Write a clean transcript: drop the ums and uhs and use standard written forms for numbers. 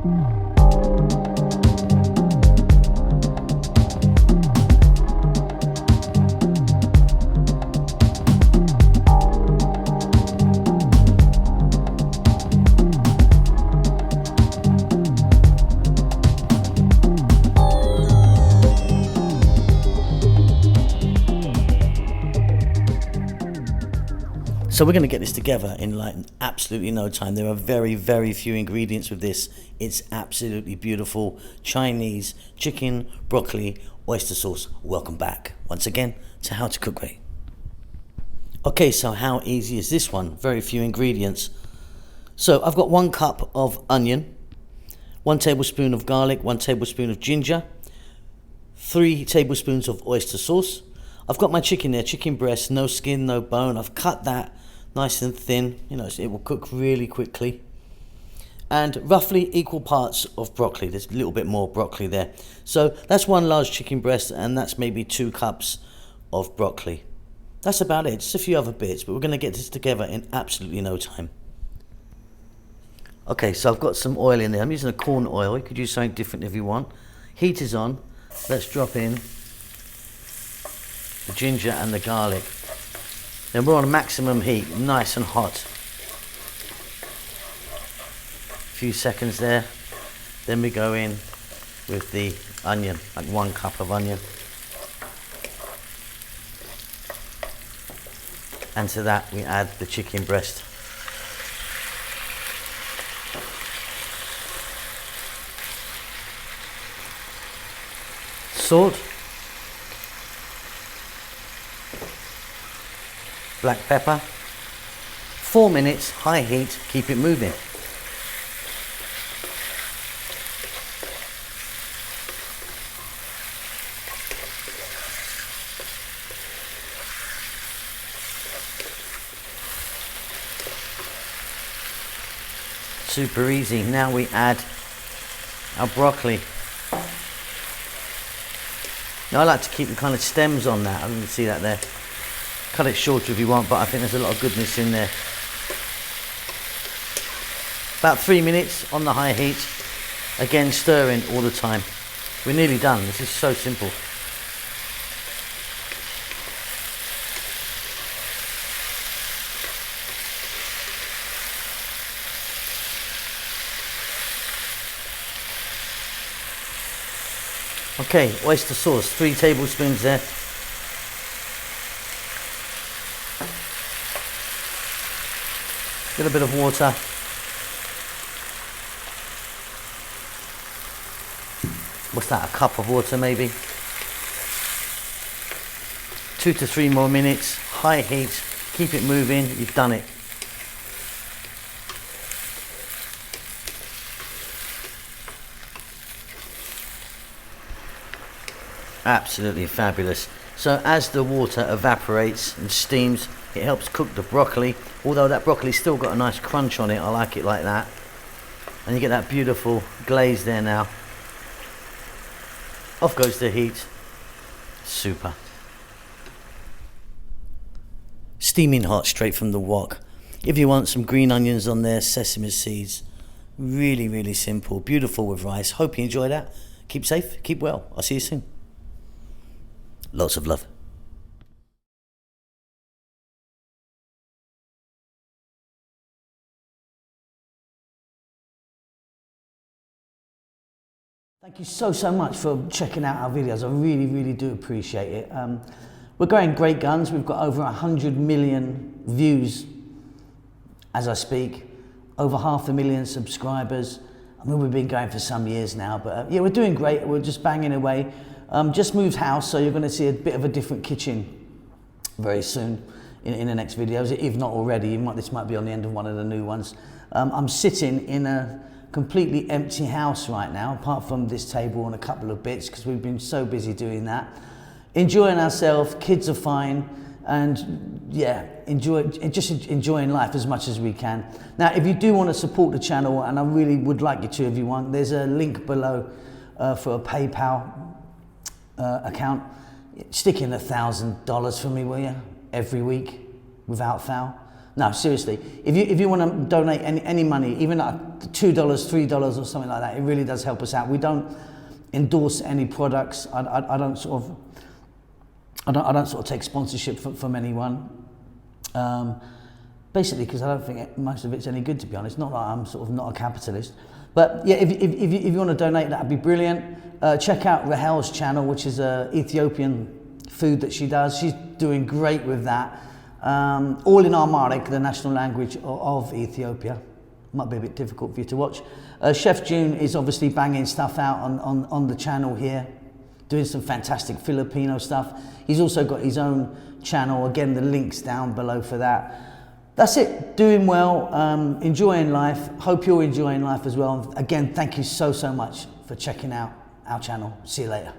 So we're going to get this together in like absolutely no time. There are very, very few ingredients with this. It's absolutely beautiful. Chinese chicken, broccoli, oyster sauce. Welcome back once again to How to Cook Great. Okay, so how easy is this one? Very few ingredients. So I've got 1 cup of onion, 1 tablespoon of garlic, 1 tablespoon of ginger, 3 tablespoons of oyster sauce. I've got my chicken there, chicken breast, no skin, no bone. I've cut that nice and thin, you know, so it will cook really quickly. And roughly equal parts of broccoli. There's a little bit more broccoli there. So that's 1 large chicken breast, and that's maybe 2 cups of broccoli. That's about it, just a few other bits, but we're gonna get this together in absolutely no time. Okay, so I've got some oil in there. I'm using a corn oil. You could use something different if you want. Heat is on. Let's drop in the ginger and the garlic. Then we're on maximum heat, nice and hot. A few seconds there. Then we go in with the onion, like 1 cup of onion. And to that we add the chicken breast. Salt. Black pepper. 4 minutes, high heat, keep it moving. Super easy. Now we add our broccoli. Now I like to keep the kind of stems on that. I didn't see that there. Cut it shorter if you want, but I think there's a lot of goodness in there. About 3 minutes on the high heat. Again, stirring all the time. We're nearly done. This is so simple. Okay, oyster sauce, 3 tablespoons there. A little bit of water. What's that, a cup of water maybe? 2 to 3 more minutes, high heat, keep it moving, you've done it. Absolutely fabulous. So as the water evaporates and steams, it helps cook the broccoli. Although that broccoli's still got a nice crunch on it, I like it like that. And you get that beautiful glaze there now. Off goes the heat. Super. Steaming hot straight from the wok. If you want some green onions on there, sesame seeds. Really, really simple. Beautiful with rice. Hope you enjoy that. Keep safe, keep well. I'll see you soon. Lots of love. Thank you so much for checking out our videos. I really do appreciate it. We're going great guns. We've got over 100 million views as I speak, over 500,000 subscribers. I mean, we've been going for some years now, but yeah, we're doing great. We're just banging away. Just moved house, so you're going to see a bit of a different kitchen very soon in the next videos, if not already. This might be on the end of one of the new ones. I'm sitting in a completely empty house right now, apart from this table and a couple of bits, because we've been so busy doing that. Enjoying ourselves, kids are fine, and yeah, enjoying life as much as we can. Now, if you do want to support the channel, and I really would like you to if you want, there's a link below for a PayPal account. Stick in $1,000 for me, will you? Every week, without fail. No, seriously, if you want to donate any money, even like $2, $3 or something like that, it really does help us out. We don't endorse any products. I don't sort of take sponsorship from anyone. Basically, because I don't think most of it's any good, to be honest. Not that I'm sort of not a capitalist, but yeah, if you want to donate, that'd be brilliant. Check out Rahel's channel, which is Ethiopian food that she does. She's doing great with that. All in Amharic, the national language of Ethiopia. Might be a bit difficult for you to watch. Chef June is obviously banging stuff out on the channel here, doing some fantastic Filipino stuff. He's also got his own channel. Again, the link's down below for that. That's it. Doing well, enjoying life. Hope you're enjoying life as well. Again, thank you so much for checking out our channel. See you later.